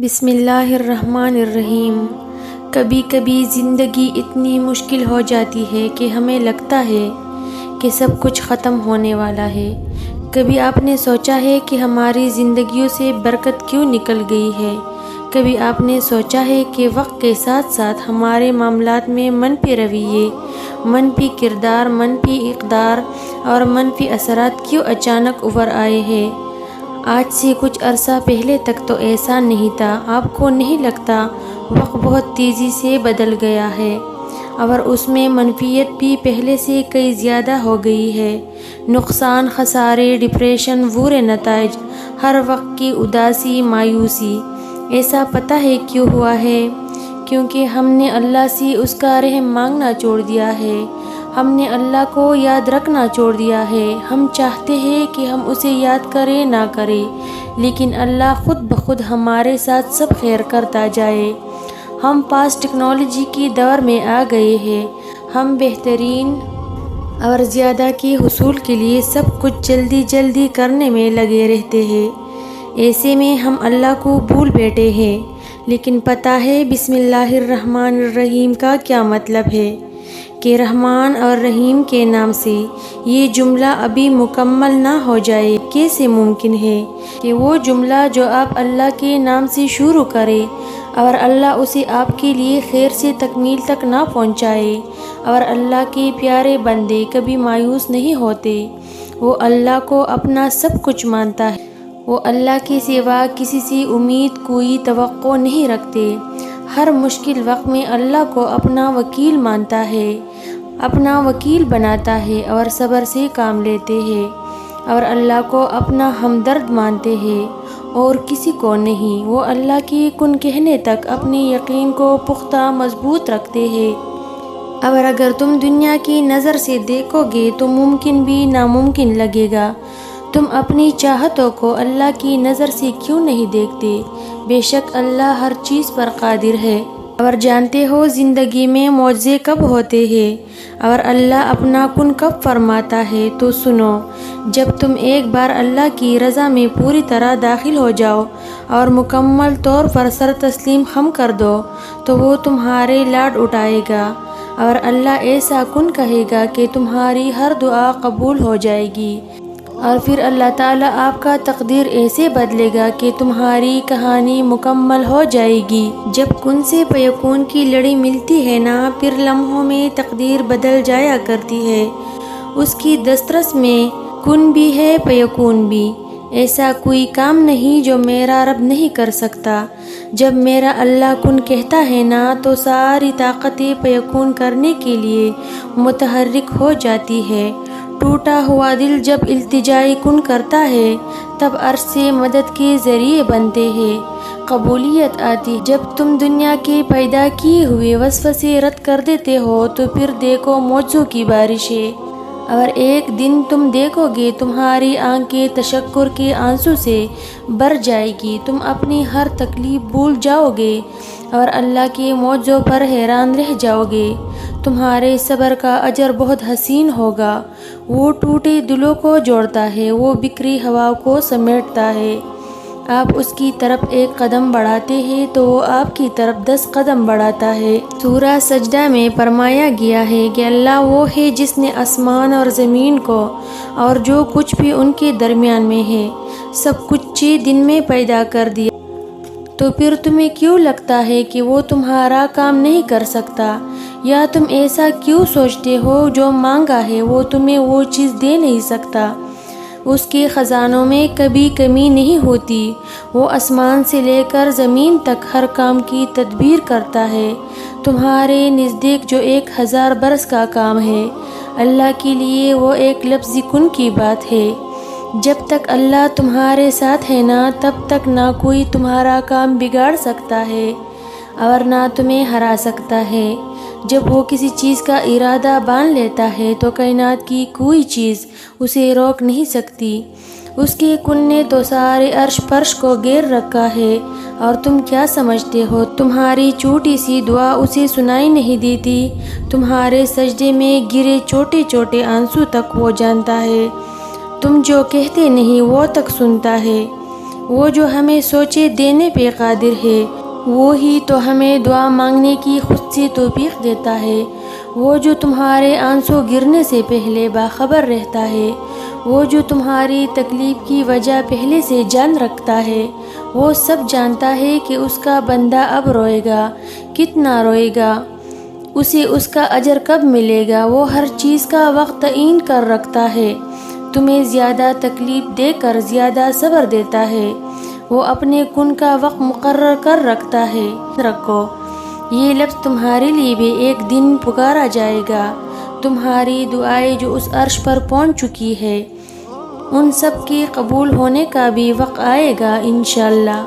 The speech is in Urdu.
بسم اللہ الرحمن الرحیم۔ کبھی کبھی زندگی اتنی مشکل ہو جاتی ہے کہ ہمیں لگتا ہے کہ سب کچھ ختم ہونے والا ہے۔ کبھی آپ نے سوچا ہے کہ ہماری زندگیوں سے برکت کیوں نکل گئی ہے؟ کبھی آپ نے سوچا ہے کہ وقت کے ساتھ ساتھ ہمارے معاملات میں منفی رویے، منفی کردار، منفی اقدار اور منفی اثرات کیوں اچانک ابھر آئے ہیں؟ آج سے کچھ عرصہ پہلے تک تو ایسا نہیں تھا۔ آپ کو نہیں لگتا وقت بہت تیزی سے بدل گیا ہے اور اس میں منفیت بھی پہلے سے کئی زیادہ ہو گئی ہے؟ نقصان، خسارے، ڈپریشن، برے نتائج، ہر وقت کی اداسی، مایوسی۔ ایسا پتہ ہے کیوں ہوا ہے؟ کیونکہ ہم نے اللہ سے اس کا رحم مانگنا چھوڑ دیا ہے، ہم نے اللہ کو یاد رکھنا چھوڑ دیا ہے۔ ہم چاہتے ہیں کہ ہم اسے یاد کریں نہ کریں، لیکن اللہ خود بخود ہمارے ساتھ سب خیر کرتا جائے۔ ہم فاسٹ ٹیکنالوجی کی دور میں آ گئے ہیں۔ ہم بہترین اور زیادہ کے حصول کے لیے سب کچھ جلدی جلدی کرنے میں لگے رہتے ہیں۔ ایسے میں ہم اللہ کو بھول بیٹھے ہیں۔ لیکن پتہ ہے بسم اللہ الرحمن الرحیم کا کیا مطلب ہے؟ کہ رحمان اور رحیم کے نام سے یہ جملہ ابھی مکمل نہ ہو جائے۔ کیسے ممکن ہے کہ وہ جملہ جو آپ اللہ کے نام سے شروع کریں اور اللہ اسے آپ کے لیے خیر سے تکمیل تک نہ پہنچائے؟ اور اللہ کے پیارے بندے کبھی مایوس نہیں ہوتے۔ وہ اللہ کو اپنا سب کچھ مانتا ہے۔ وہ اللہ کے سوا کسی سے امید، کوئی توقع نہیں رکھتے۔ ہر مشکل وقت میں اللہ کو اپنا وکیل مانتا ہے، اپنا وکیل بناتا ہے اور صبر سے کام لیتے ہیں، اور اللہ کو اپنا ہمدرد مانتے ہیں اور کسی کو نہیں۔ وہ اللہ کے کن کہنے تک اپنے یقین کو پختہ مضبوط رکھتے ہیں۔ اور اگر تم دنیا کی نظر سے دیکھو گے تو ممکن بھی ناممکن لگے گا۔ تم اپنی چاہتوں کو اللہ کی نظر سے کیوں نہیں دیکھتے؟ بے شک اللہ ہر چیز پر قادر ہے۔ اور جانتے ہو زندگی میں معجزے کب ہوتے ہیں اور اللہ اپنا کن کب فرماتا ہے؟ تو سنو، جب تم ایک بار اللہ کی رضا میں پوری طرح داخل ہو جاؤ اور مکمل طور پر سر تسلیم خم کر دو تو وہ تمہارے لاڈ اٹھائے گا اور اللہ ایسا کن کہے گا کہ تمہاری ہر دعا قبول ہو جائے گی، اور پھر اللہ تعالیٰ آپ کا تقدیر ایسے بدلے گا کہ تمہاری کہانی مکمل ہو جائے گی۔ جب کن سے فیکون کی لڑی ملتی ہے نا، پھر لمحوں میں تقدیر بدل جایا کرتی ہے۔ اس کی دسترس میں کن بھی ہے، فیکون بھی۔ ایسا کوئی کام نہیں جو میرا رب نہیں کر سکتا۔ جب میرا اللہ کن کہتا ہے نا تو ساری طاقتیں فیکون کرنے کے لیے متحرک ہو جاتی ہے۔ ٹوٹا ہوا دل جب التجائے کن کرتا ہے تب عرش سے مدد کے ذریعے بنتے ہیں۔ قبولیت آتی جب تم دنیا کے پیدا کیے ہوئے وسوسے رد کر دیتے ہو تو پھر دیکھو معجزوں کی بارش ہے، اور ایک دن تم دیکھو گے تمہاری آنکھیں تشکر کے آنسو سے بھر جائے گی۔ تم اپنی ہر تکلیف بھول جاؤ گے اور اللہ کے معجزوں پر حیران رہ جاؤ گے۔ تمہارے صبر کا اجر بہت حسین ہوگا۔ وہ ٹوٹے دلوں کو جوڑتا ہے، وہ بکھری ہواؤں کو سمیٹتا ہے۔ آپ اس کی طرف ایک قدم بڑھاتے ہیں تو وہ آپ کی طرف 10 قدم بڑھاتا ہے۔ سورہ سجدہ میں فرمایا گیا ہے کہ اللہ وہ ہے جس نے آسمان اور زمین کو اور جو کچھ بھی ان کے درمیان میں ہے سب کچھ 6 دن میں پیدا کر دیا۔ تو پھر تمہیں کیوں لگتا ہے کہ وہ تمہارا کام نہیں کر سکتا؟ یا تم ایسا کیوں سوچتے ہو جو مانگا ہے وہ تمہیں وہ چیز دے نہیں سکتا؟ اس کے خزانوں میں کبھی کمی نہیں ہوتی۔ وہ آسمان سے لے کر زمین تک ہر کام کی تدبیر کرتا ہے۔ تمہارے نزدیک جو 1000 برس کا کام ہے، اللہ کے لیے وہ ایک لفظ کن کی بات ہے۔ جب تک اللہ تمہارے ساتھ ہے نا تب تک نہ کوئی تمہارا کام بگاڑ سکتا ہے اور نہ تمہیں ہرا سکتا ہے۔ جب وہ کسی چیز کا ارادہ باندھ لیتا ہے تو کائنات کی کوئی چیز اسے روک نہیں سکتی۔ اس کے کن نے تو سارے عرش فرش کو گھیر رکھا ہے، اور تم کیا سمجھتے ہو تمہاری چھوٹی سی دعا اسے سنائی نہیں دیتی؟ تمہارے سجدے میں گرے چھوٹے چھوٹے آنسو تک وہ جانتا ہے۔ تم جو کہتے نہیں وہ تک سنتا ہے۔ وہ جو ہمیں سوچے دینے پہ قادر ہے، وہی تو ہمیں دعا مانگنے کی خود سے توفیق دیتا ہے۔ وہ جو تمہارے آنسو گرنے سے پہلے باخبر رہتا ہے، وہ جو تمہاری تکلیف کی وجہ پہلے سے جان رکھتا ہے، وہ سب جانتا ہے کہ اس کا بندہ اب روئے گا، کتنا روئے گا، اسے اس کا اجر کب ملے گا۔ وہ ہر چیز کا وقت تعین کر رکھتا ہے، تمہیں زیادہ تکلیف دے کر زیادہ صبر دیتا ہے۔ وہ اپنے کن کا وقت مقرر کر رکھتا ہے۔ رکھو، یہ لفظ تمہارے لیے بھی ایک دن پکارا جائے گا۔ تمہاری دعائیں جو اس عرش پر پہنچ چکی ہے، ان سب کے قبول ہونے کا بھی وقت آئے گا انشاءاللہ۔